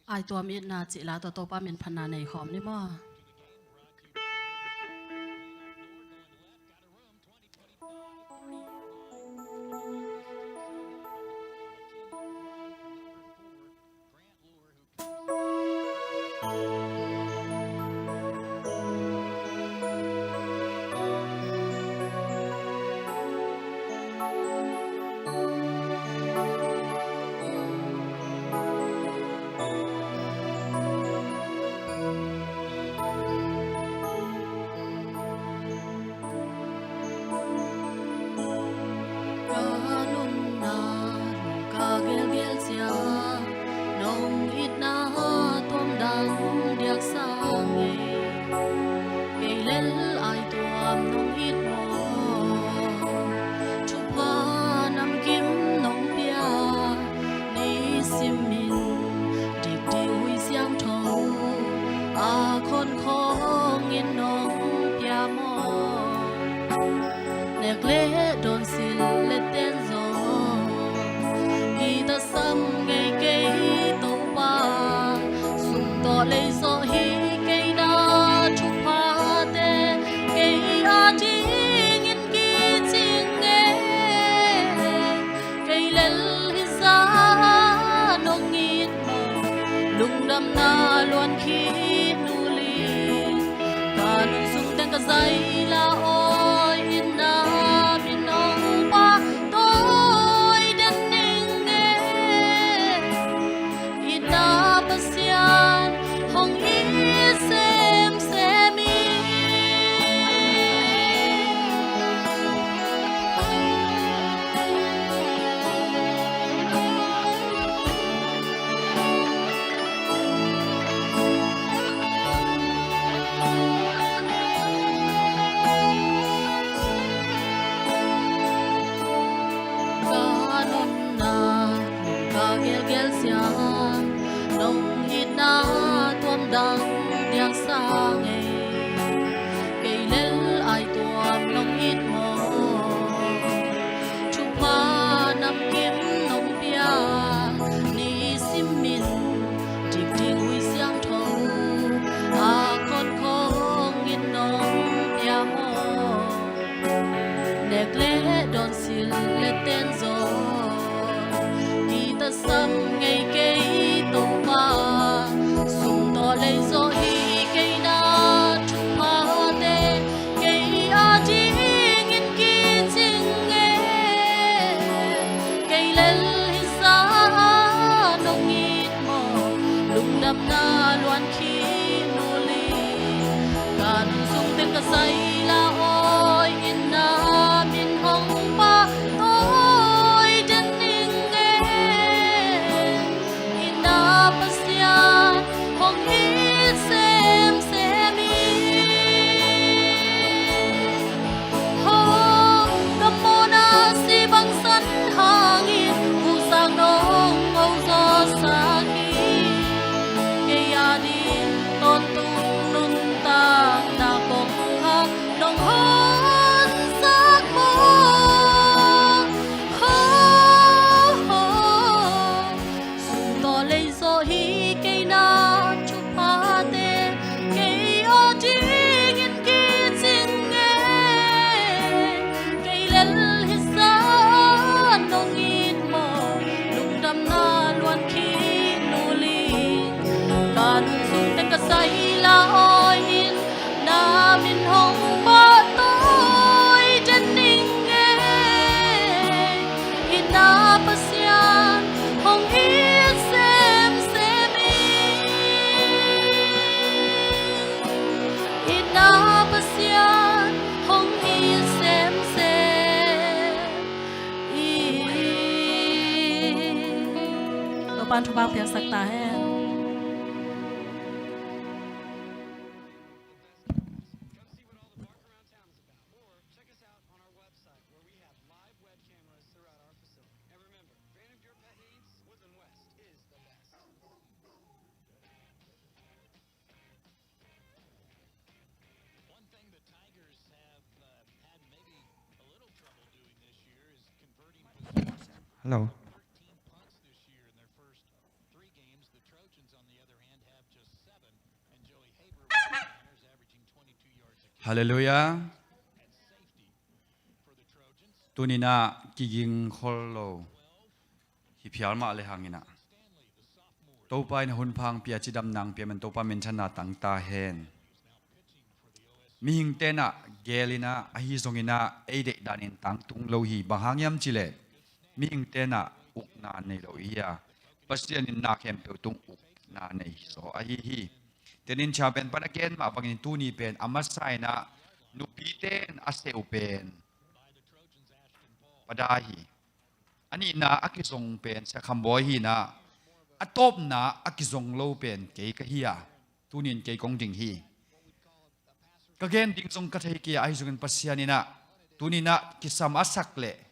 ไอตัวมีนาจิลาตัวโตป้ามีนพนาในหอมนี่บ่ปานทุบางเพียงสักตาแห้ง One thing the Hello. Hallelujah. Tunina kiging kholo hipial ma le hangina. Topa in hunpang pia chidam nang pia men topa menchana tang ta hen. Mihing tena gelina ahi zongina eide danin tang tung lohi bahangyam chile. Mihing tena ukna ne lohiya. Pasian in nakem pe tung ukna ne so ahi hi. Tenin chapen panaken ma pangin tuni pen amasay na nupiten aseu pen. Padahi. Ani na akizong pen sa kamboy hi na atop na akizong low pen kay kahiya. Tunin kay kong ding hi. Kagen ding song katay kaya ay sugin pasyan na tunin na kisam asak le.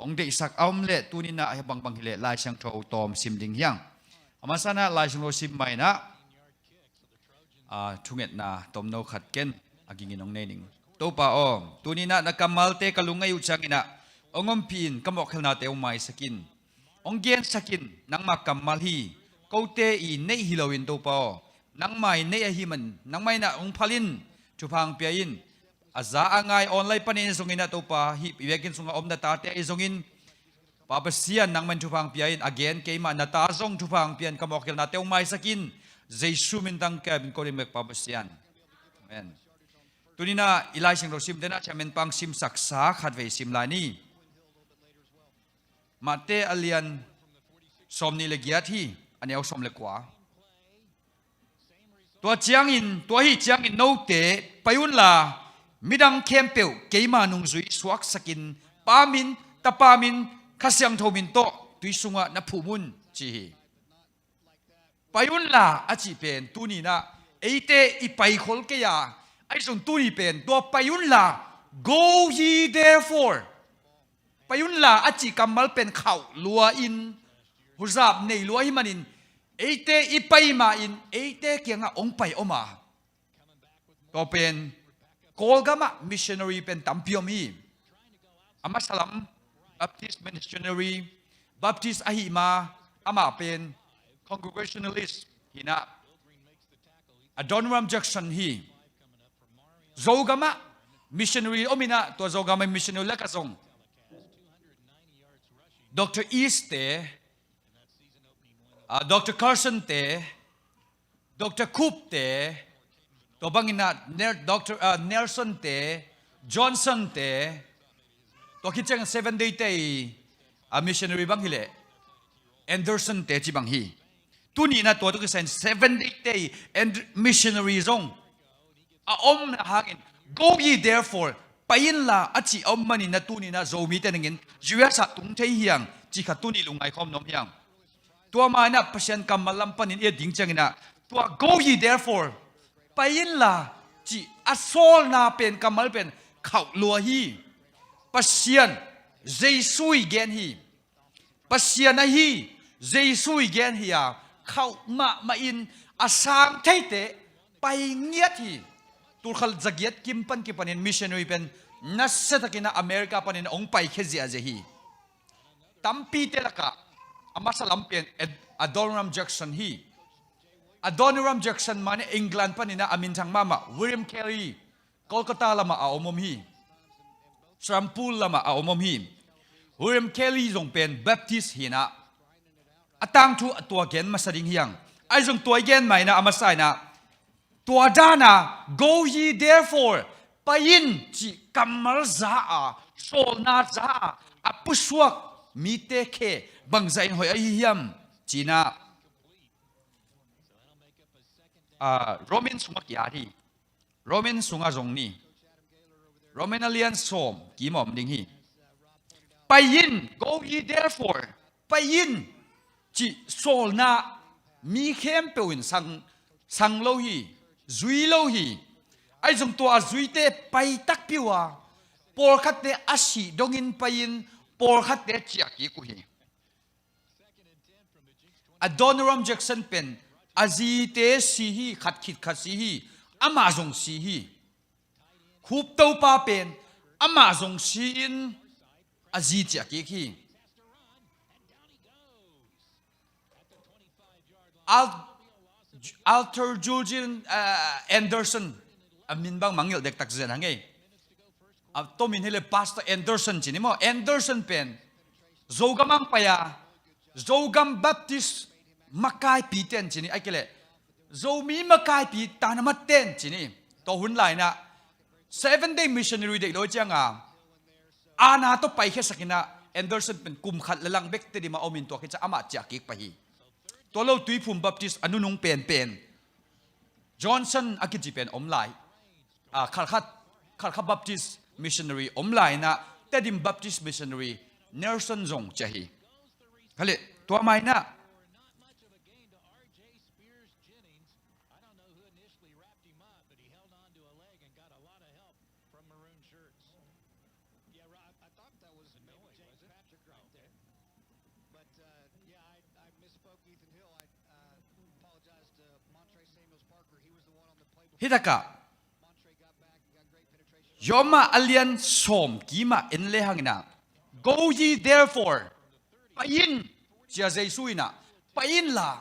Ong de isak aumle tunin na ay bang hile lai siyang to tom sim ding yang. Amasana lai siyang lo sim may na tunget na tom no khat ken aging inong nening. Topa o tunin na nakamalte kalungay utsang ina ongom pin kamok hel na te umay sakin. Ong gen sakin nang makamalhi kote I nei hilawin topa o nang may nei ahiman nang may na ong palin chupang piain aza angay online panin sungin na topa hi iwekin sunga om na tate ay sungin papasiyan nang man chupang piain again kay ma natazong chupang pian kamok hel na te umay sakin Jesu mintang kabin ko rin magpapasiyan. Amen. Tunin na ilay siyang rosim din na siya pang sim saksak hadway sim lani. Mate alian som ni legiat hi ani au som lekwa. Tua hi chiang in no te payun la midang kempeu keima nung zui suak sakin pamin tapamin kasyang thomin to tuisunga na pumun chi. Payun la achi pen tuni na eite ipai khol kaya ay sung tuni pen to payun la go ye therefore. Payun la achi kamal pen khau lua in huzab nei lua himanin eite ipai ma in eite kianga ong pai oma to pen kolgama missionary pen tampiomi amasalam Baptist missionary Baptist ahima ama pen congregationalist hina Adoniram Jackson hi zogama missionary omina to zogama missionary lakasong Dr. Easte, Dr. Carson te, Dr. Coop te, to bangina Dr. Nelson te, Johnson te, to kitchang 7-day te, missionary banghile, Anderson te chibanghi. Tuni na to kisan 7-day te and missionary zong. Om na hangin, go ye therefore. Payin la at si om manin na tuni na zomi tenengin juya sa tung tay hiyang jika tuni lungay kom nom hiyang tua mana pasyan kamalampanin ding chang na tua go ye therefore payin la ji asol na pen kamal pen khau lua hi pasyan Jesui gen hi pasyan na hi Jesui gen hiya khau ma in asang taite pay ngiat hi turkhal zagiat kimpan kipanin missionary pen nasetakin na Amerika panin ong pai khezi ajehi tampi telaka amasalampian Adoniram Jackson hi Adoniram Jackson mane England panin na amintang mama William Carey Kolkata lama aomom hi Trampul lama aomom hi William Carey zong pen Baptist hina atang tu atua gen masading hiyang ay zong tuay gen may na amasay na tuadana go ye therefore payin ji kamal za sol na za apuswak mite ke bangzain hoy ayiyam china Roman sunga kiari Roman sunga zongni Roman alian som kimom ding hi payin go ye therefore payin ji sol na mi khem pewin sang lo hi zui lo hi ai jong to zui te pai tak piwa por khat te asi dongin payin por khat te chia ki ku hi Adoniram Jackson pen azi te si hi khat khit khat si hi ama jong si hi khup to pa pen ama jong si in azi chia ki hi Alter Julian Anderson amin bang mangil dek tak zen hangai to min hele pastor Anderson chini mo Anderson pen zogamang paya zogam Baptist makai piten chini ai kele zomi makai pi tanamat ten chini to hun lai na 7-day missionary dek lo changa ana to pai khe sakina Anderson pen kum khat lalang bek te di ma omin to kicha ama cha ki pahi to lo tui phum Baptist anunung pen Johnson akiji pen omlai khat Baptist missionary omlai na tedim Baptist missionary Nelson Zong chahi hale to mai na hitaka Yoma alian som kima enle hangina go ye therefore pain chia jesuina pain la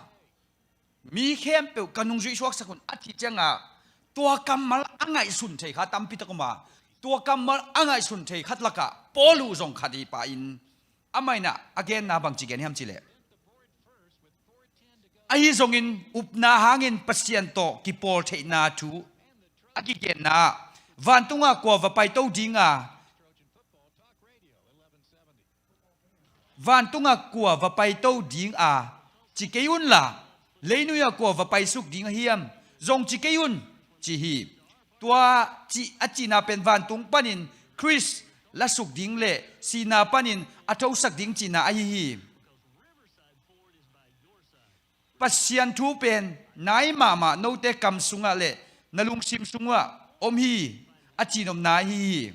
mi khem pe kanung ji suak sakun athi changa tua kamal angai sun thei kha tampi takuma tua kamal angai sun thei khatlaka polu zong khadi pain amaina again na bang chigen ham chile ai zongin upna hangin pasianto ki pol thei na thu akigen na vantunga ko va pai to dinga vantunga ko va pai to ding a chikeyun la leinuya ko va pai suk ding hiam zong chikeyun chi hi tua chi achina pen vantung panin Chris la suk ding le sina panin athau sak ding china ai hi pasian thu pen nai mama no te kam sunga le nalung sim sunga om hi achinom na hi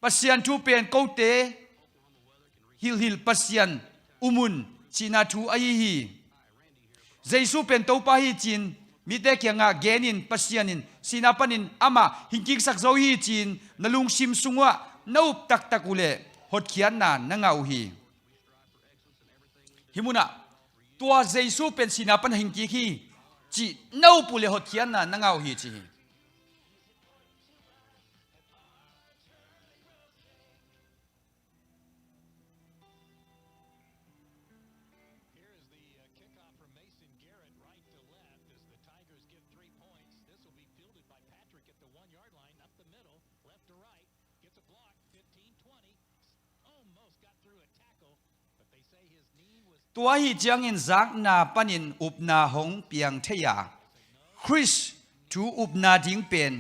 pasian thu pen ko te hil pasian umun china thu ai hi jesu pen to pa hi chin mi te kyanga genin pasianin sina panin ama hingking sak zo hi chin nalung sim sunga naup tak takule hot khian na nangau hi himuna tua jesu pen sina pan hingki hi chi nau pule hot khian na nangau hi chi tua hi chiang in zak na panin upna hong piang theya Chris thu upna ding pen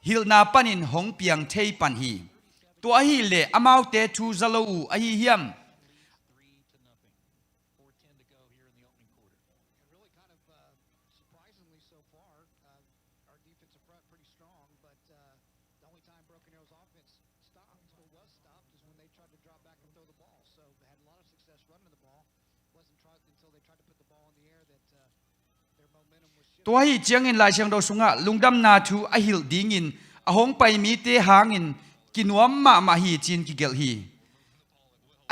hil na panin hong piang thei pan hi tua hi le amau te thu zalo u a hi hiam tua hi chiang in lai chiang do sunga lungdam na thu a hil ding in a hong pai mi te hang in kinuam ma hi chin ki gel hi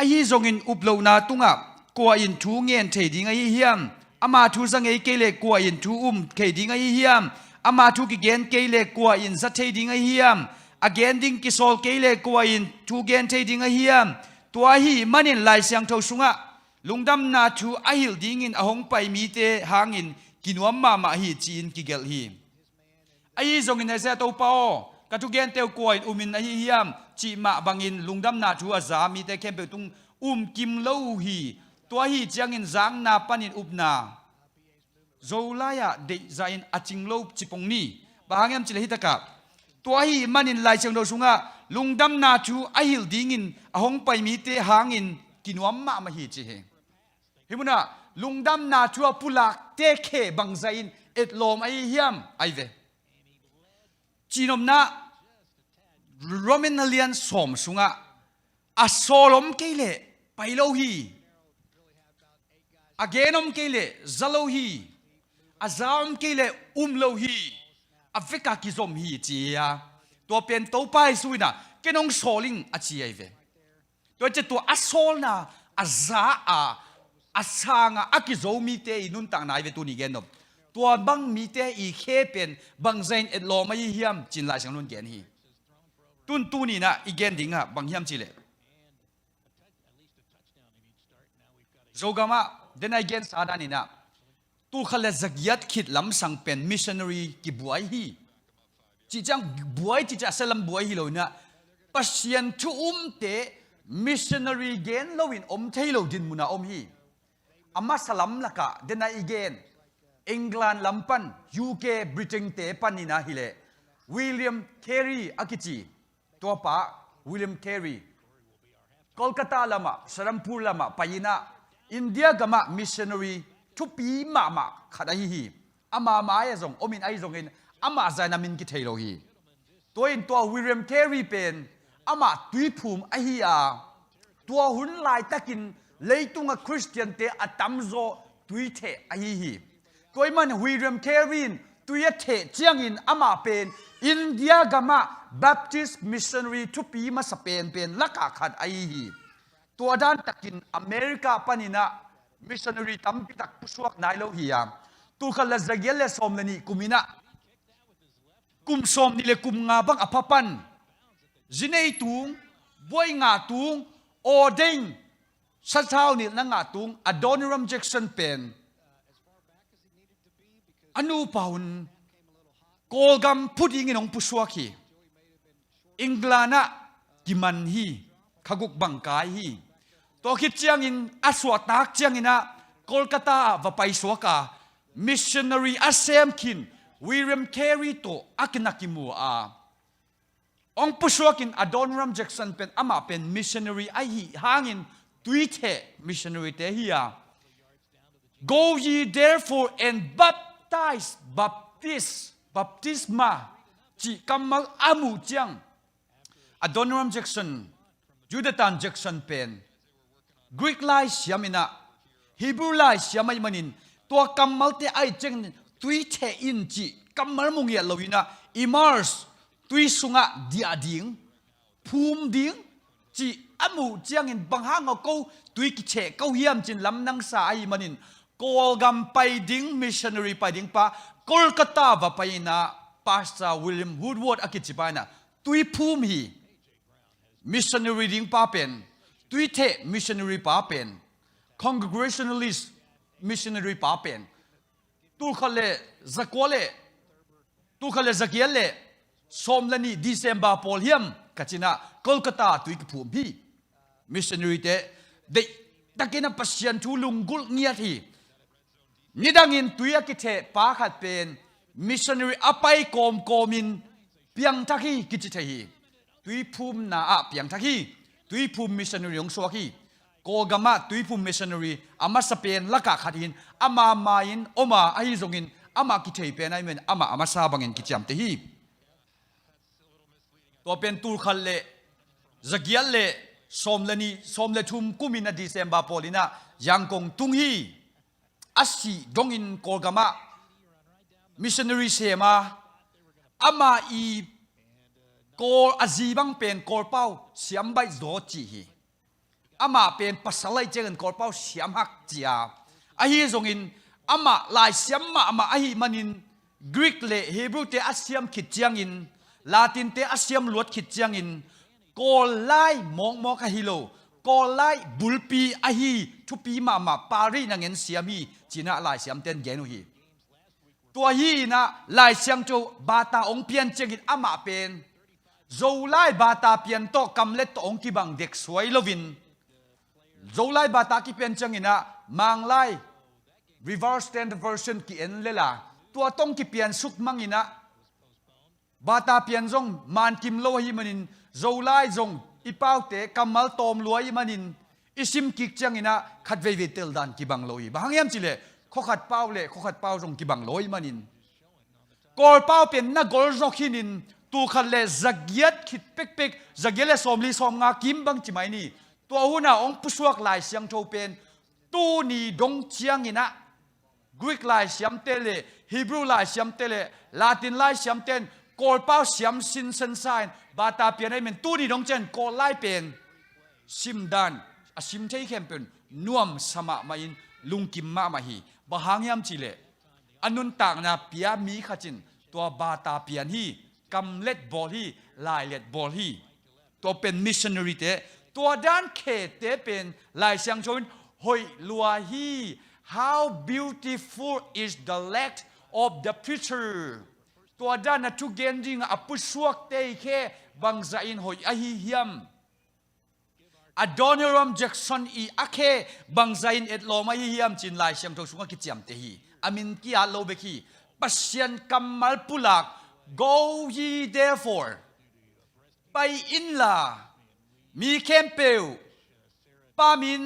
a hi zong in uplo na tunga kwa in thu ngen thei ding a hi hiam ama thu zang ei kele kwa in thu khei ding a hi hiam ama thu ki gen kele kwa in za thei ding a hi hiam again ding ki sol kele kwa in thu gen thei ding a hi hiam tua hi manin lai chiang tho sunga lungdam na thu a hil ding in a hong pai mi te hang in kinuam ma hi chin ki gel hi ai zong in ase to pao ka tu gen teu koin umin a hi hiam chi ma bangin lungdam na thu a za mi te kem pe tung kim lo hi to hi chiang in zang na panin upna zolaya de zain aching lo chipong ni bahangem chile hitaka to hi manin lai chang do sunga lungdam na thu a hil ding in a hong pai mi te hangin kinuam ma hi chi he himuna lungdam na chua pulak te khe bangzain et lom ai hiam ai ve chinom na romanalian som sunga a solom kele pailo hi agenom kele zalo hi azam kele lo hi afika ki zom hi chia to pen to pai suina kenong soling a chi ai ve to che to asol na aza a อาสางอากิโซมีเตอินุนต่างนายเวตุนิเกนบตัวบังมีเตอีเคเป็นบังเซนเอ็ดโลไม่เฮียมจินลายสังนุนเกนฮีตุนตูนี่นะอีเกนดิ่งะบังเฮียมจิเลโจกามะเดนไอเกนสาดานี่นะตูขเลจักยัดคิดลำสังเป็นมิชชันนารีกิบวยฮีจีจังบวยจีจะเซลัมบวยฮีโลนะปัศยันทุเตมิชชันนารีเกนโลวินเทโลดินมุนาฮีอามาสลัมละกะเดนไอเกนอังกฤษลำปัน UK บริเตนเตปันนี่นะฮิเลวิลเลียมแครีอากิจีตัวป้าวิลเลียมแครีโคลกัตาลามะสรัมพูลามะไปนะอินเดียกามะมิชชันนารีทุปีมาขัดฮีอามาไอ้ซงอมินไอ้ซงอินอามาใจนามินกิเทโลฮีตัวอินตัววิลเลียมแครีเป็นอามาตุยภูมิไอ้ฮีอาตัวหุ่นลายตะกินเลยตุงคริสเตียนเตอตัมโซตุยเทไอ้ฮีตัวมันวิลเลียมแครีนตุยเทเจียงอินอามาเป็นอินเดียกามะบัพติสต์มิชชันนารีทุปีมาสเปนเป็นลักขะขัดไอ้ฮีตัวด้านตะกินอเมริกาปานินะมิชชันนารีตั้มพิทักษ์ผู้สวกนายโลหิยามตูขันละจักเยลเลสอมเลนี่กุมินะกุมสอมนี่เลกุมงาบังอภปันจินเอตุงบวยงาตุงโอเด้งสัตว์เท้านี่นังงาตุงอดอนิรัมแจ็กสันเป็นอนุปาวน์โกลกัมพุดยิงนองผู้สวกฮีอิงกลานะกิมันฮีขกุกบังกายฮีตัวคิดเจียงอินอาสวตักเจียงอินะโคลกัตาวาไปสวกามิชชันนารีอาเซมคินวิลเลียมแครีโตอากินักิมัวองผู้สวกินอดอนรัมแจ็กสันเป็นอามาเป็นมิชชันนารีไอฮีหางินตุยเทมิชชันนารีเตฮีย Go ye therefore and baptisma จีกัมมัลอามูเจียงอดอนรัมแจ็กสันยูเดตันแจ็กสันเป็นกรีกไลส์ยามินะฮีบรูไลส์ยามิมันินตัวกัมมัลเตไอเจงตุยเทอินจีกัมมัลมุงเยลวินะอิมาร์สตุยสุงะดีอาดิงภูมิดิงจีอามูเจียงอินบังฮังเอาเขาตุยกิเชเขาเฮียมจินลำนังสาไอมันินโกลกัมไปดิงมิชชันนารีไปดิงปะโคลกัตาวะไปนะพาสตาวิลเลียมวูดวอร์ดอากิจิไปนะตุยภูมิฮีมิชชันนารีดิงปะเป็นตุยเทมิชชันนารีปะเป็น congregationalist missionary ปะเป็นตูขเลจักวเลตูขเลจักเยลเลสมลนีดิเซมบาปอลเฮียมกัจจินะโคลกัตาตุยกภูมิ missionary เตเดตะกินะปัศยันทูลุงกุลเงียทีนิดังอินตุยกิเทปะขัดเป็น missionary อภัยกอมอินเปียงทักฮีกิจิเทฮีตุยภูมินาเปียงทักฮีตุยภูมิ missionary ยงสวกฮีโกกามะตุยภูมิ missionary อามาสเปนลักกะขัดหินอามามาอินอมาไอซงอินอามากิเทเป็นไอเมนอามาซาบังอินกิจามเตฮีตัวเป็นตูขันเลจักยัลเลสมเลทุมกุมินาดิเซมบาโปลินะยังคงตุงฮีอาศิดงอินโกกามะ missionary เสมาอามาอีโกอาจีบังเป็นโกเป้าเสียมใบโดจีฮีอามาเป็นภาษาไล่เจริญโกเป้าเสียมหักจีอาไอฮีทรงอินอามาลายเสียมมาอามาไอฮีมันินกรีกเลฮีบรูเตอาเซียมขิดเจียงอินลาตินเตอาเซียมลวดขิดเจียงอินโกไลมอกฮิโลโกไลบุลปีไอฮีทุปีมาปารีนังเงินเสียมีจีน่าลายเสียมเต้นเกนุฮีตัวฮีนะลายเสียงโจบาตาองเพียนเจงินอามาเป็นโจไลบาตาเพียนโตกำเล็ดองกิบังเด็กสวยลวินโจไลบาตากิเพียนเจงินะมังไล reverse standard version กิเอ็นเลล่ะตัวต้องกิเพียนสุกมังอินะบาตาเพียนจงมันกิมโลหิมันินโจไลจงอีเป้าเตกัมมัลตอมลัวหิมันินอิซิมกิกเจงินะขัดเวเวเตลดันกิบังโลหิบางยามจิเลข้อขัดเป้าเล่ข้อขัดเป้าจงกิบังโลหิมันินกอลเป้าเป็นนักกอลจอกหินินตูขัดเลจักยัดขิดเป็กจักยัดเลสอมลีสอมงากิมบังจิไม่นี่ตัวหัวหน้าองผู้สวกลายเสียงโชเป็นตูนีดงเชียงอินะกรีกลายเสียมเตเลฮีบรูลายเสียมเตเลลาตินลายเสียมเตนโกลเป้าเสียมสินเซนไซน์บาตาเปียนให้มันตูนีดงเจนโกลไลเป็นซิมดัน ซิมเทยเข้มเป็นน่วมสมะมาอินลุงกิมมามาฮีบะหางยามจิเลอันนุนต่างนาเปียมีขจินตัวบาตาเปียนฮีกำเล็ดบอลฮีลายเล็ดบอลฮีตัวเป็นมิชชันนารีเตตัวด้านเขตเตเป็นลายเสียงชนหอยลัวฮี how beautiful is the leg of the preacher ตัวด้านนัทุกเกนจิงอปุสวกเตเคบังใจอินหอยอหิยมอดอนิรัมแจ็กสันอีอาเคบังใจอินเอ็ดโลมาหิยมจินลายเสียงทสุงกิจยมเตฮีอามินกิอาโลเบคีปัสยันกัมมัลปุลัก go ye therefore ไปอินลามีเข้มเปลวปามิน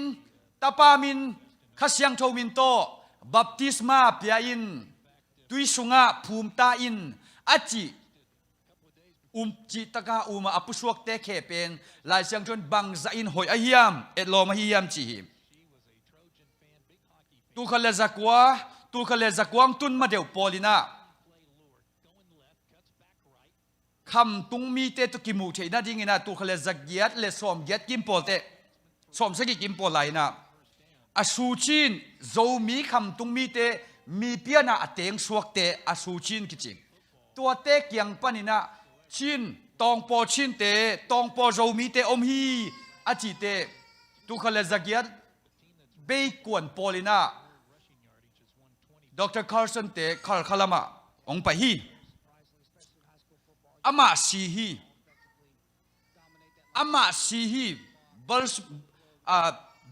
ตาปามินข้าเสียงโทมินโตบัพติศมาเปียอินตุยสุงะภูมิตาอินอาจิจิตกามาอปุสวกเตเคเป็นลายเสียงชนบังใจอินหอยอหิยมเอ็ดโลมาหิยมจีตูขเลจักวะตูขเลจักวงตุนมาเดียวปอลินาคำตุงมีเตตุกิมูเทน่าดิ้งนะตูขเลจักเกียดเลสอมเกียดกิมปอลเตสอมสกิกิมปอลไหลนะอสูชินโจมีคำตุงมีเตมีเปียนาเตงสวกเตอสูชินกิจิตัวเตกยังปนินะชินตองปอชินเตตองปอโจมีเตอมฮีอาจิเตตูขเลจักเกียดเบยกวนปอลินาดรคาร์สันเตคาร์คาลามะองไปฮีอามาซีฮีอามาซีฮีบัลส์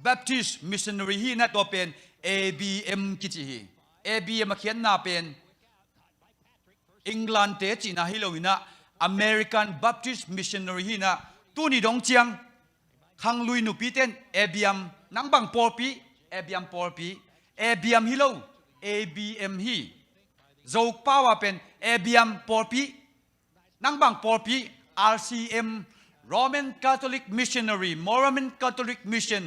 Baptist Missionary ฮีนั่นตัวเป็น ABM กิจฮี ABM มาเขียนหน้าเป็นอังกฤษเตจีน่าฮิโลวินะ American Baptist Missionary ฮีนะตัวนี้ดงเจียงขังลุยนุปีเต้น ABM นังบังปอปี ABM ปอปี ABM ฮิโล ABM ฮีโจกป้าว่าเป็น ABM ปอปีนังบังปอปี RCM Roman Catholic Missionary Roman Catholic Mission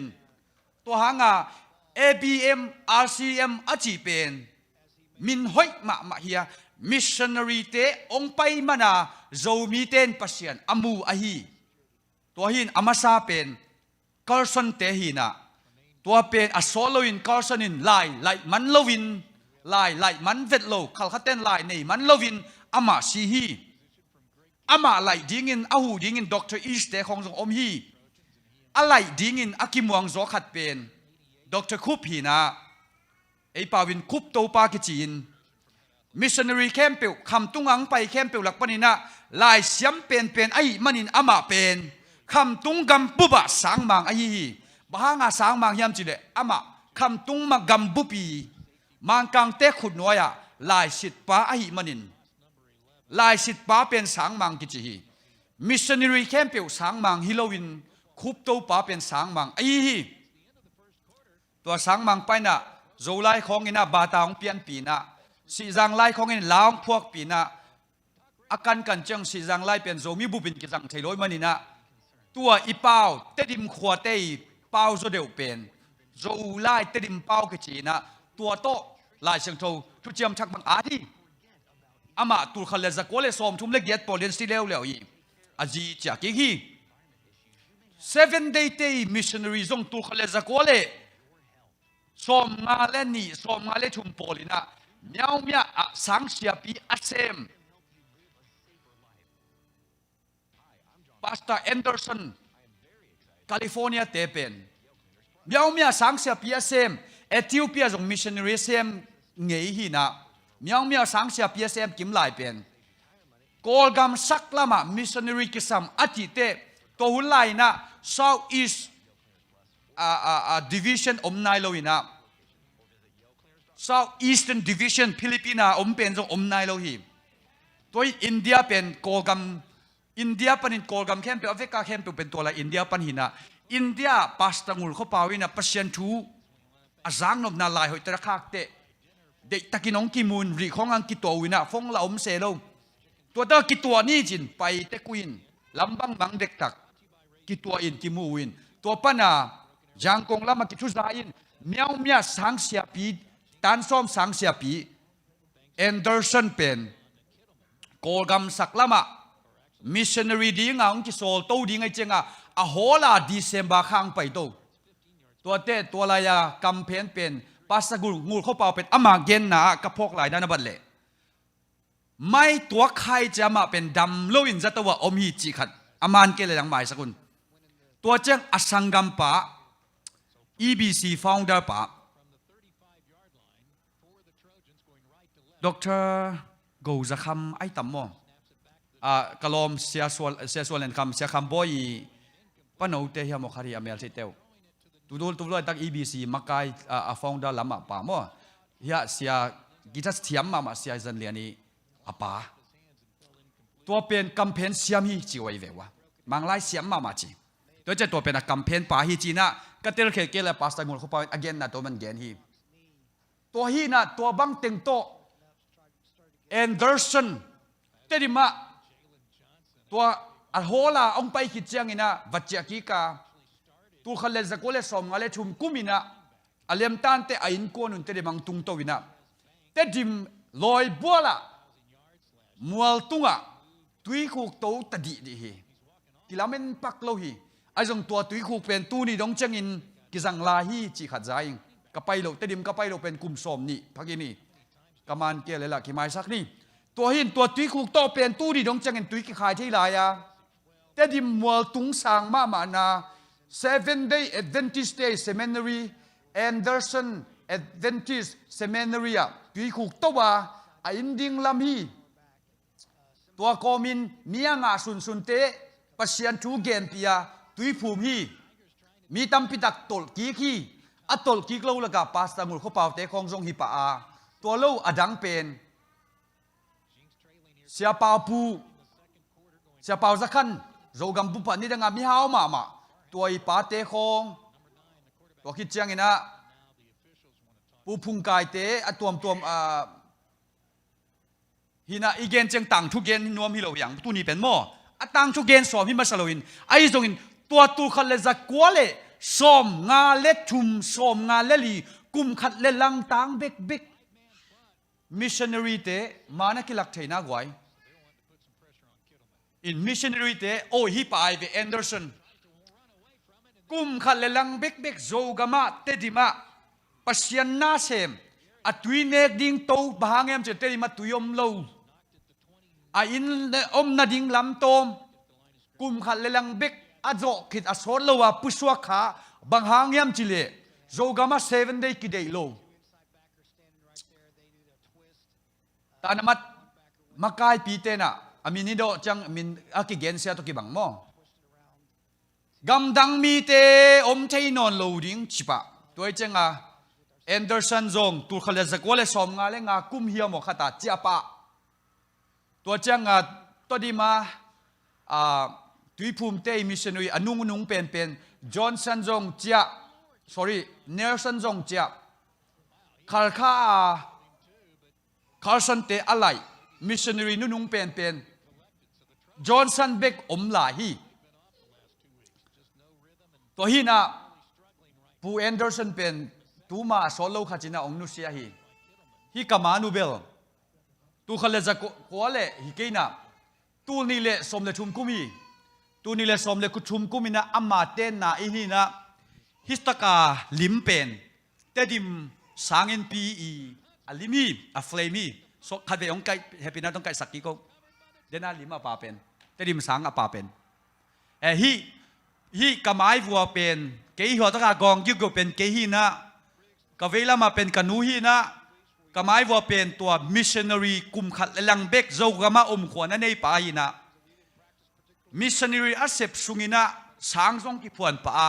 ตัวหางา ABM RCM อาจีเป็นมินหอยมาเฮีย Missionary เตองไปมานาโจมีเตนปัสยันอามูอาฮีตัวหินอามาซาเป็นคาร์สันเตหินะตัวเป็นอโซโลวินคาร์สันินไลมันโลวินไลมันเวทโลขัลขัดเต้นไลนี่มันโลวินอามาซีฮีอามาไลดิ้งินอาหูดิ้งินดร.อีสเตของทรงอมฮีอะไรดิ้งินอากิมวังโจขัดเป็นดร.คุปฮีนะไอปาวินคุปโตปากิจีนมิชชันนารีเข้มเปียวคำตุงังไปเข้มเปียวหลักปนินะลายเสียมเป็นไอมันินอามาเป็นคำตุงกัมบุบะสางมังไอฮีบ้างาสางมังยามจิเลอามาคำตุงมากัมบุปีมังกังเตขุดน้อยลายสิทธิ์ป้าไอมันินลายสิทธิ์ป้าเป็นสางมังกิจฮีมิชชันนารีเข้มเปียวสางมังฮิโลวินคุปโตป้าเป็นสางมังไอฮีตัวสางมังไปนะโจไลของอินะบาตาองเปียนปีนะสีจังไลของอินลาวพวกปีนะอาการกันจังสีจังไลเป็นโจมีบุบินกิจังเทลอยมันนี่นะตัวอีเป้าเตดิมขวดเตยเป้าโจเดียวเป็นโจไลเตดิมเป้ากิจีนะตัวโตลายเชิงโตทุเจียมชักบังอาทีอามาตุลขเลจักวเลสอมทุมเล็กเย็ดปอลเลนสิเลวเลวอีอาจีจากกี่ฮี 7 day missionary จงตุลขเลจักวเลสอมงาเลนี่สอมงาเลชุมปอลินะเมียวเมียสังเสียปีอาเซมพาสตาร์แอนเดอร์สันแคลิฟอร์เนียเตเป็นเมียวเมียสังเสียปีอาเซมเอธิโอเปียจงมิชชันนารีเซมเงยหินะเมียวเมียสังเสียปีอาเซมกิมไลเป็นกอลกัมสักละมามิชชันนารีกิสัมอาทิเตตัวหุ่นไลนะ South East Division อมนายโลวินะ South Eastern Division ฟิลิปปินาอมเป็นจงอมนายโลหิตัวอินเดียเป็นกอลกัมอินเดียปันินกอลกัมเข้มเป็นแอฟริกาเข้มเป็นตัวละอินเดียปันหินะอินเดียปัสตังุลเขาป่าวินะปัสยันทูอาจางนบนาลายหอยตระคักเตเด็กตะกินองกิมุนรีของอังกิตัววินะฟงละอมเซโลตัวตะกิตัวนี่จินไปเตกุินลำบังบังเด็กตักกิตัวอินกิมูวินตัวปนาจางกงละมากิทุซาอินเมียวเมียสังเสียปีตันซ้อมสังเสียปีแอนเดอร์สันเป็นโกลกัมสักละมามิชชันนารีดีงาองกิโซลโตดีไงเจงอะโหลาดีเซมบาข้างไปโต ตัวเตตัวลายกำเพนเป็นปัสกุลงูเข้าเป่าเป็นอมาเกนหนากระพกหลายด้านบัดเล่ไม่ตัวใครจะมาเป็นดำโลวินจะตัวอมฮีจิขัดอามานเกลยังหมายสกุลตัวเจ้าอสังกัมปะ EBC founder ปะดร.โกจะคำไอ้ตั้มโมกลอมเสียส่วนเล่นคำเสียคำบ่อยปนเอาเตะยามคารีอเมริกาเตวตัวตัก EBC มักไก่founder ลำมาป่าโมเฮียเสียกิจเทียมมาเสียจันเลียนี่อาป่าตัวเป็นกัมเพนเสียมฮีจีไว้เววะมังไล่เสียมมาจีตัวจะตัวเป็นกัมเพนป่าฮีจีน่ะก็เตลเคเกลปาสไตมุลเข้าไปagain นะตัวมันเกนฮีตัวฮีน่ะตัวบังเต็งโตAnderson เตดิมาตัวอัลโฮลาองไปคิดเจียงอินะวัจเจกิกาตัวขันเลสกุเลสอมงาเลชุมกุมินะอเลมตันเตอินโกนุนเตดิมังตุงโตวินะเตดิมลอยบัวละมัวตุงะตุยคูกโตตดีดีฮีกิลาเมนปักโลฮีไอจงตัวตุยคูกเป็นตูนี่ดงเจียงอินกิจังลาฮีจีขัดใจกับไปโลเตดิมกับไปโลเป็นกุมสอมนี่พักนี่กำมันเกลเลยล่ะกี่ไม้สักนี่ตัวหินตัวตุยคูกโตเป็นตูนี่ดงเจียงอินตุยกี่ขายที่ลายาเตดิมมัวตุงสางมานา 7-day Adventist Day Seminary Anderson Adventist Seminary ตุยคูกโตว่าอินดิงลามีตัวคอมินเมียงาสุนเตปัสยันทูเกนปียตุยภูมิมีตัมปิตักตลกีขี้อัตลกีกลาวละกาปาสตามุลเขาเป่าเตคองจงฮิปาตัวเล่าอดังเป็นเสียเป่าปูเสียเป่าสักขันโจกัมปุปนี่ดังมีฮาวมาตัวอีปาเตคองตัวคิดเจียงอินะปูพุงกายเตอตัวฮินาอีเกนเจงต่างทุกเกนนวมฮิโลยังตัวนี้เป็นหม้อต่างทุกเกนสอมฮิมาสโลอินไอ้ตรงอินตัวขัดเลจักกัวเลสอมงาเลทุมสอมงาเลลีกุมขัดเลลังต่างเบกมิชชันนารีเตมานักลักเทน่ากวยอินมิชชันนารีเตโอฮิปไอเวแอนเดอร์สันกุมขัดเลลังเบกโจกามาเตดิมาปัสยันนาเซมอัตวินเนกดิ้งโตบางแอมจะเตดิมาตุยอมโลอินอมนาดิ้งลำโตมกุมขัดเลลังเบกอโจคิดอสโซลว่าปุสวะขาบางหางแอมจิเลโจกามา7 day กิเดโลตานามัดมากายปีเตนะอามินิโดจังมินอากิเกนเซียตุกิบังโมกำดังมีเตอมเทนอนโลดิ้งชิปะตัวเจงแอนเดอร์สันจงตัวเขาเลสกวเลสอมงาเลงากุมเฮียมขตาจีปะตัวเจงตัวดีมาตุยภูมิเตมิชชันนารีอนุงเป็นจอห์นสันจงเจียเนลสันจงเจียคาร์สันเตอะไรมิชชันนารีนุงเป็นจอห์นสันเบกอมลาฮีตัวฮีน่ะปูแอนเดอร์สันเป็นตูมาโซโลขัจินาองนุเซียฮีกามานูเบลตูขเลจะกัวเลฮีเกน่ะตูนี่เลสมเลชุมกุมีตูนี่เลสมเลกุชุมกุมินะอามาเตนนะอีนี่นะฮิสตากาลิมเป็นเตดิมสางเอ็นปีอลิมีเฟลมีขัดเวองไก่เฮปินาต้องไก่สักกี่ก็เดน่าลิมป่าเป็นเตดิมสางป่าเป็นฮีกาไม้วัวเป็นเกยหัวตะกากองยึกก็เป็นเกยฮีนะกเวลามาเป็นกันูฮีนะกาไม้วัวเป็นตัวมิชชันนารีกุมขัดลังเบกโจกามาขวานนั่นในป่าฮีนะมิชชันนารีอาเซปสุงินะสางทรงกิพวนป่า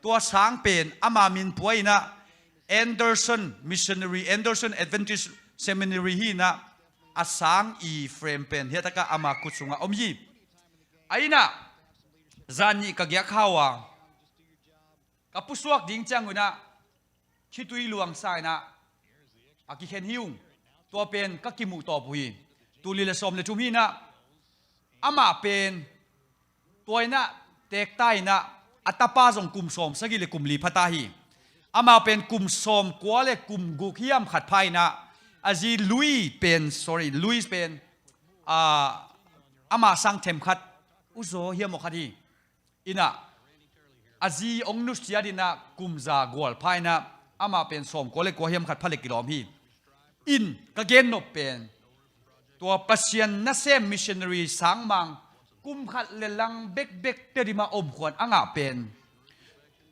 ตัวสางเป็นอามามินป่วยนะAnderson Missionary Anderson Adventist Seminary ฮีนะอาสางอีเฟรมเป็นเฮตกะอามาคุสุงะอมยีไอ้น่ะจานี่กะเกียข้าวะกับผู้สวกดิ้งจังอยู่นะคิดตุยหลวงสายนะอากิเคนฮิวตัวเป็นก็กิมูต่อปุยตุลีเลสอมเลจุมฮีนะอามาเป็นตัวน่ะเตกใต้นะอัตปาจงกุมสมสกิเลกุมลีพัตาฮีอามาเป็นกุมสมกัวเลกุมกุขยามขัดไพ่นะอาจีลุยเป็นอามาสังเทมขัดอุโซเฮียมขัดฮีอินะ อาจีองนุสยาดินะกุมซากวลภายนะอามาเป็นสมก็เลยกวเฮียมขัดผลิตกิโลมฮีอินกะเกนนบเป็นตัวปัสยันนัเซมมิชชันนารีสังมังกุมขัดเลลังเบกเบกเตดิมาอมขวนอ่างอาเป็น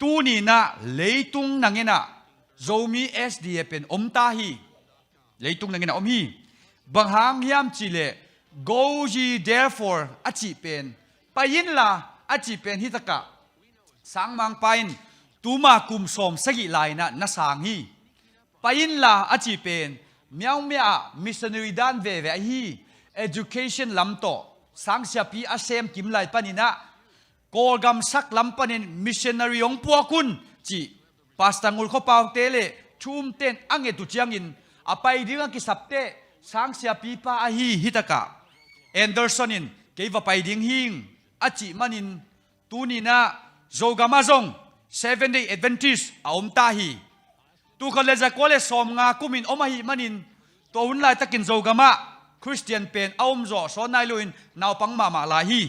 ตูนี่นะเลยตุงนังเงินะโซมีSDAเป็นอมตาฮีเลยตุงนังเงินะอมฮีบางหางยามจิเล go ye therefore อาจิเป็นไปยินละอาจิเป็นฮิตกะสังมังไปนตูมากุมสมสกิไลนะนัสางฮีไปยินละอาจิเป็นเมียวเมียมิสเนอรีด้านเวเวฮี education ลำโตสังเสียปีอาเซมกิมไลปานินะโกกำสักลำปานินมิชชันนารีองปัวคุณจีปาสตังอุลข้อปาวเตเลชุมเต้นอังเอตุจียงอินอภัยดิ้งกิสับเตสังเสียปีปาอาฮีฮิตกะแอนเดอร์สันินเกี่ยวไปดิ้งหิงอาจิมันินตูนีนะโจกามาซง7 Day Adventistอาอมตาฮีตูเขาเลยจะกอเลสอมงาคุมินอมหิมันินตัวหุ่นไล่ตะกินโจกามาคริสเตียนเป็นอาอมโจสอนนายลุอินนาวปังมาลาฮี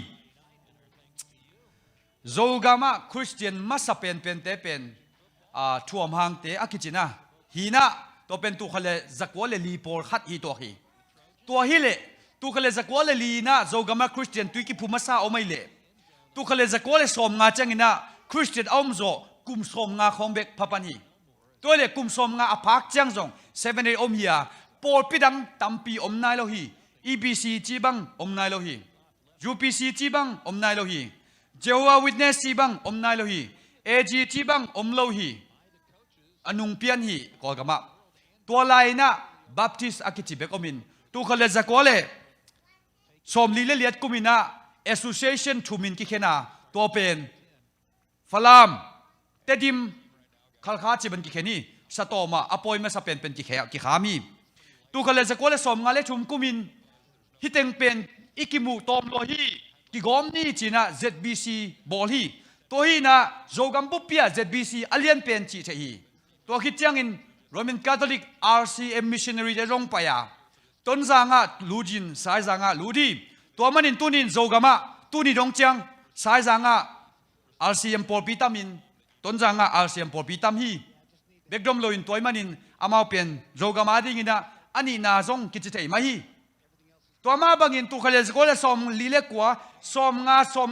โจกามาคริสเตียนมาสเป็นเตเป็นท่วมหางเตอากิจินะฮีนะตัวเป็นตัวเขาเลยจะกอเลลีโพลขัดฮีตัวฮีเลตัวเขาเลยจะกอเลลีนะโจกามาคริสเตียนตุยกิพูมาซาอไม่เลตัวเขาเลยจะกอเลสอมงาจังอินะคริสเตียนอาอมโจกุมสอมงาของเบกพัปันฮีตัวเลกุมสมงาอภักจังจง7 Day อมเฮียปอลปิดังตัมปีอมนายโลฮี EBC จีบังอมนายโลฮี UPC จีบังอมนายโลฮีเจวาวิทเนสจีบังอมนายโลฮี AG จีบังอมโลฮีอนุงเปียนฮีกอลกามะตัวลายนะบัพติสอากิจิเบกอมินตัวเขาเลยจะกอเลสมลีเลเลียดกุมินะ Association ทูมินกิเคนาตัวเป็นฟลามเตดิมขลขาจิบันกิเคนีสตอมาอปอยมาสเป็นกิเคกิขามีตูเขาเลยจะก็เลยสมงาเลชุมกุมินฮิตเองเป็นอิกิมูตอมโลฮีกิกอมนี่จีน่า ZBC บอลฮีตัวฮีน่ะโจกัมปุปีย ZBC อเลียนเป็นจีเทฮีตัวคิดจังอินโรมันคาทอลิก RCM missionary เดรงไปอ่ะต้นจางอ่ะลูจินสายจางอ่ะลูดีตัวมันอินตุนินโจกัมอ่ะตุนิดงจังสายจางอ่ะ RCM ปอลปิตามินต้นจางอ่ะ RCM ปอลปิตามฮีเบกดมโลอินตัวมันอินอามาเป็นโจกัมอ่ะดิ้งอินะอันนี้นาซงกิจเทยมาฮีตัวมาบางอินตัวเขาเลยก็เลยสมลีเล็กกว่าสมง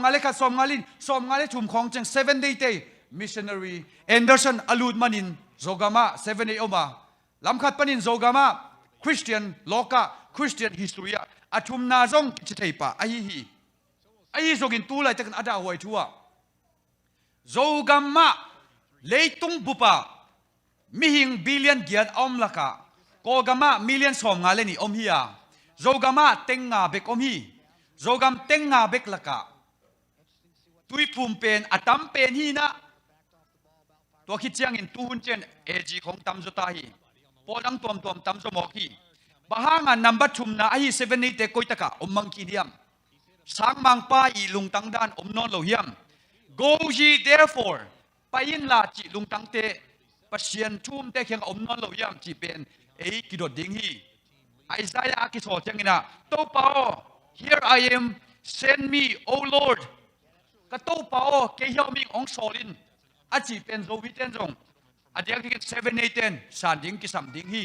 าเล็กสมงาลินสมงาเล็กถุมของจัง7 Day missionary Anderson อลูดมันินโจกามา7 Day ออกมาลำขัดปนินโจกามาคริสเตียนโลกาคริสเตียนฮิสตรีอาชุมนาซงกิจเทยปะไอ้ฮีโจกินตัวเลยแต่กันอาดาหวยทัวโจกามาเลยตุงบุปะมีหิงบิลเลียนเกียรติอมละกะโกกามามิลเลียนสมงาเลนี่อมฮียโจกามาเต็งงาเบกอมฮีโจกามเต็งงาเบกละกะตุยภูมิเป็นอัตัมเป็นฮีนะตัวคิดเจียงอินตูหุ่นเจนเอจีของตัมจุตาฮีพอดังตัวตัมจุมอกฮีบางงานนำบัตรชุมนาฮี7 Day เตโกยตะกะอมมังคีเดียมสังมังป้าอีลุงตังดานอมนอนโลหิม go ye therefore ไปยินลาจิลุงตังเตปัสยันชุมเตเขียงอมนอนโลหิมจีเป็นกิดดิ้งฮีไอซายาคิดว่าจังนะโตเปา here I am send me O Lord ก็โตเปาเกี่ยวมิงองโซลินอาจีเป็นโซวิเตนจงอาเดียกิ7 Day 10สานดิ้งกิสัมดิ้งฮี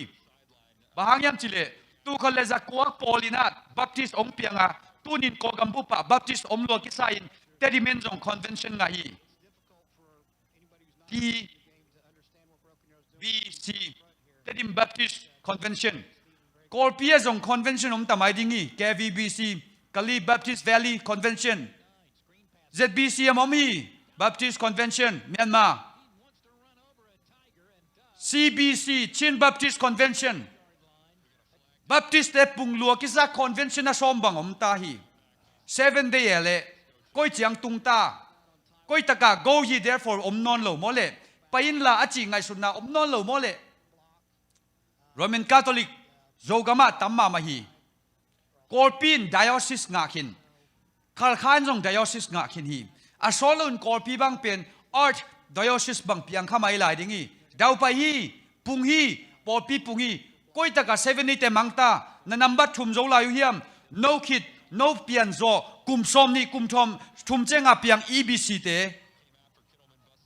บางยามจิเลตูเขาเลยจะกวาปอลินาบัพติสองเปียงะตูนินโกกัมบุปะบัพติสอมโลกิสายินเตดิเมนจงคอนเวนชั่นไงฮี TBC เตดิมบัพติสคอนเวนชั่นกอลเปียจงคอนเวนชั่นอมตามายดิ้งฮี KVBC กาลีบัพติสแวลลีคอนเวนชั่น ZBC อมมีบัพติสคอนเวนชั่นเมียนมา CBC ชินบัพติสคอนเวนชั่นบัพติสเตปุงลัวกิซาคอนเวนชั่นน่ะสมบังอมตาฮี7 Day เล่ก้อยเจียงตุงตาก้อยตะกะ go ye therefore อมนอนโลโมเลไปอินลาอจิงไงสุนนาอมนอนโลโมเลโรมันคาทอลิกโจกามาตัมมามาฮีกอลปินไดออซิสงาคินคาลคานจงไดออซิสงาคินฮีอาโซลุนกอลปีบังเป็นอาร์ตไดออซิสบังเปียงข้ามาอีหลายดิ้งฮีดาวไปฮีปุงฮีปอลปีปุงฮีก้อยตะกะ7 Day เตมังตานันนัมบัตชุมโจลายุเฮียม no kid no เปียนโจกุมซอมนี่กุมทอมชุมเจงอาเปียง EBC เต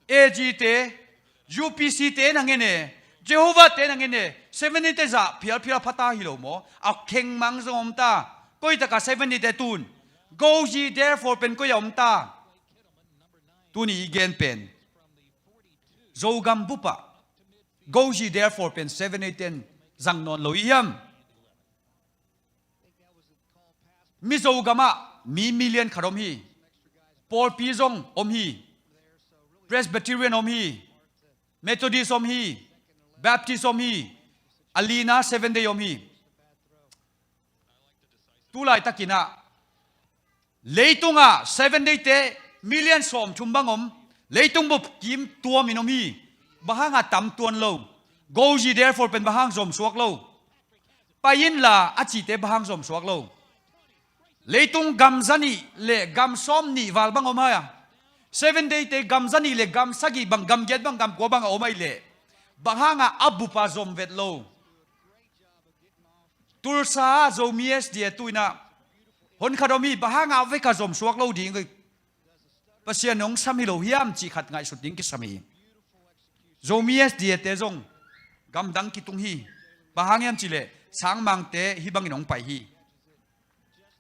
AG te UPC te nangene Jehovah te nangene 70 te za phial phial phata hi lo mo a kheng mang zom ta koi ta ka 70 te tun go ye therefore pen ko yom ta tu ni gen pen zo gam bupa go ye therefore pen 70 ten zang non lo yam mi zo gama mi million kharom hi Paul Pizong om hi Presbyterian om hi Methodist om hi Baptist om hi Alina 7 day om hi tu lai takina leitunga 7 day te million som chumbang om leitung bu kim tua minom hi bahanga tam tuan lo go ji therefore pen bahang som suak lo payin la achi te bahang som suak lo leitung gam zani le gam som ni wal bang om ha 7 day te gam zani le gam sagi bang gam get bang gam ko bang omai le bahanga abu pa zom vet lo Tulsa Zomi Sda Tulsa hon khadomi bahanga ve ka zom suak lo ding pasian nong sami lo hiam chi khat ngai sut ding ki sami Zomi Sda te zong gam dang ki tung hi bahangyam chi le sang mang te hi bang nong pai hi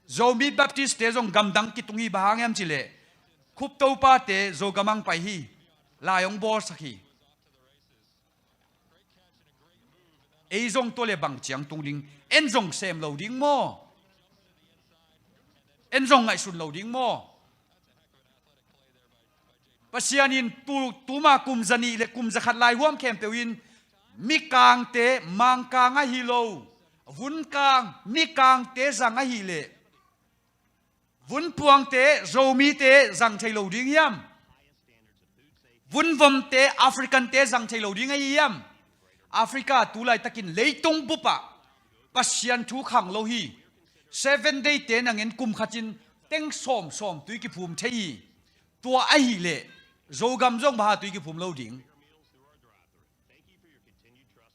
Zomi Baptist te zong gam dang ki tung hi bahangyam chi le khup to pa te zo gamang pai hi la yong bor sakhi ei zong to le bang chiang tung ding en zong sem lo ding mo en zong ngai sun lo ding mo pasianin tu ma kum zani le kum zakhat lai huam khem pewin mi kang te mang kang a hi lo vun kang mi kang te zang a hi le vun puang te zomi te zang thai lo ding yam vun vom te African te zang thai lo ding a yam Africa tu lai takin leitung bupa pasian thu khang lo hi 7 day te nangin kum khatin teng som tui ki phum thei tua a hi le zo gam jong ba tui ki phum lo ding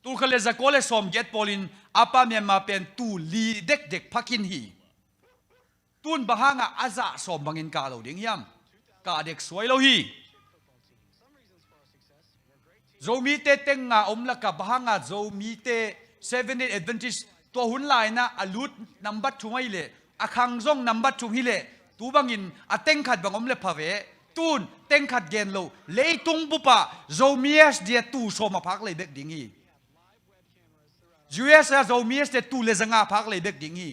tu khale za kole som get polin apa me ma pen tu li dek phakin hi tun bahanga aza som bangin ka lo ding yam ka dek soi lo hi Zomi te tenga omla ka bahanga Zomi te 7 day Adventist to hun lai na alut number 2 mai le akhang zong number 2 hi le tu bangin ateng khat bangom le phave tun teng khat gen lo leitung bupa Zomi Sda tu so ma phak le bek ding hi US Zomi Sda tu le zanga phak le bek ding hi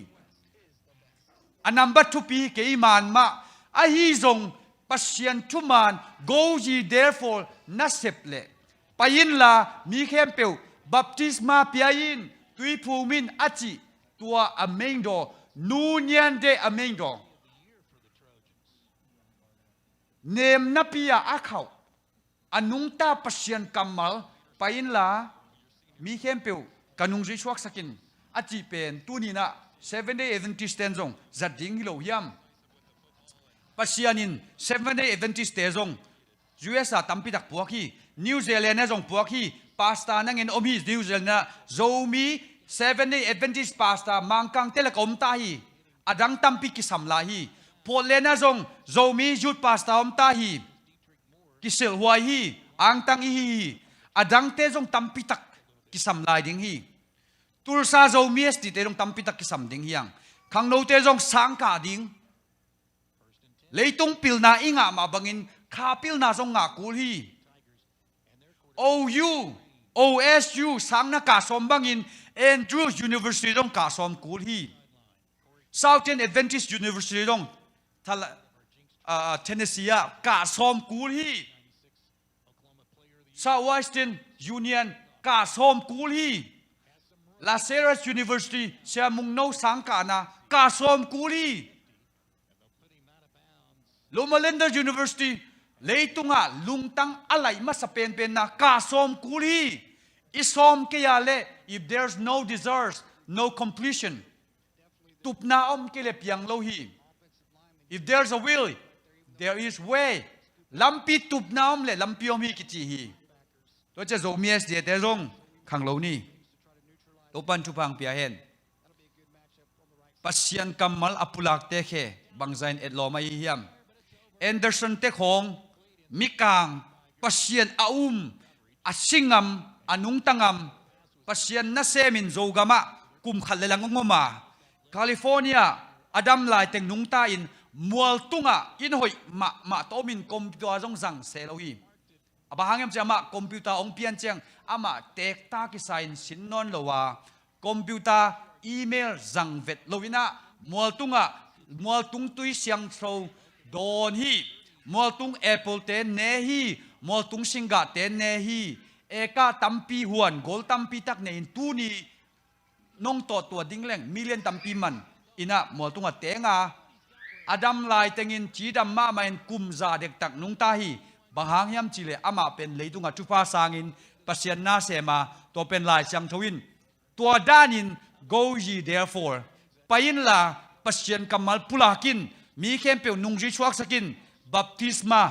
a number 2 pi ke iman ma a hi zong pasian thuman go ye therefore nasep le payin la mi khem peu baptisma piain tui phumin achi tua amengdo nunyan de amengdo nem napia akhau anungta pasian kamal pain la mi khempeu kanung ri chuak sakin achi pen tunina 7 day Adventist tenzong zading hilo hiam pasianin 7 day Adventist tezong USA tampi tak puaki New Zealand na zong puaki pasta nangin omi New Zealand na Zomi 7 day Adventist pasta mangkang telekom tahi adang tampi kisam lahi Polena zong Zomi youth pasta om tahi kisil huai hi ang tang hi adang te zong tampi tak kisam lai ding hi Tulsa Zomi Sda te zong tampi tak kisam ding hiang khang no te zong sang ka ding leitung pilna inga ma bangin kha pilna zong nga kul hi OU OSU sang na ka som bangin Andrews University dong ka som kul hi Southern Adventist University dong Tennessee ka som kul hi Southwestern Union ka som kul hi La Salle University sia mung no sang ka na ka som kul hi Lomalender University leitunga lungtang alai ma sa pen na ka som kul hi isom ke ya le if there's no desires no completion tupna om ke le piang lo hi if there's a will there is way lampi tupna om le lampi om hi ki chi hi to che Zomi Sda te zong khang lo ni to pan chu pang pia hen pasian kamal apulak te khe bangzain et lo mai hiam Anderson te khong mikang pasien asingam anung tangam pasien na semin zogama kum khalelang ngoma California Adam lai teng nung ta in mual tunga in hoi ma tomin computer jong zang selohi abahangem chama computer ong pian chang ama tek ta ki sign sin non lowa computer email zang vet lowina mual tung tui siang thro don hi mual tung apple te ne hi mual tung singa te ne hi eka tampi huan gol tampi tak ne in tu ni nong to tua dingleng million tampi man ina mual tunga tenga Adam lai tengin chi dam ma main kum za dek tak nung ta hi bahang yam chile ama pen leitunga chupa sangin pasien na sema to pen lai chang thoin tua danin go ye therefore pain la pasien kamal pulakin mi khem pe nung ji chuak sakin baptisma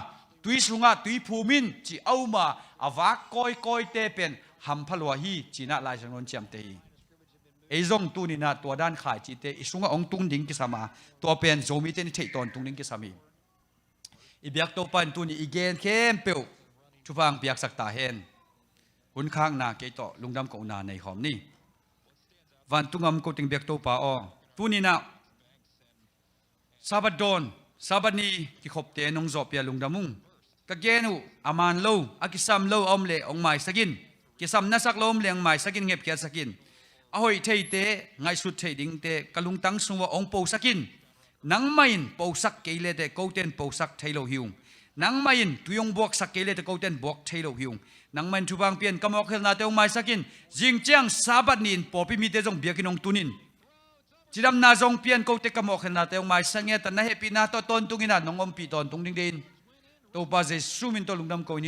tui sunga tui phumin chi auma awak koi te pen ham phalwa hi china lai chang non cham te hi ezong tu ni na tua dan khai chi te isunga ong tung ding ki sama to pen zomi te ni thei ton tung ding ki sami ibyak to pan tu ni igen khem pe chupang piak sak ta hen hun khang na ke to lungdam ko na nei khom ni van tungam ko ting bek to pa o tu ni na sabadon sabani ki khop te nong zo pia lungdamung ka genu aman lo akisam lo omle ong mai sakin kisam na sak lo omle ong mai sakin ngep kya sakin ahoi thei te ngai sut thei ding te kalung tang suwa ong po sakin nang main po sak keile te koten po sak thailo hiung nang main tuyong buak sak keile te koten buak thailo hiung nang main chubang pian kamok hel na te ong mai sakin jingchang sabat nin popi mi te jong biakinong tunin chidam na jong pian kote kamok hel na te ong mai sange ta na happy na to ton tungina nongom pi ton tung ding din to pa je sumin to lungdam ko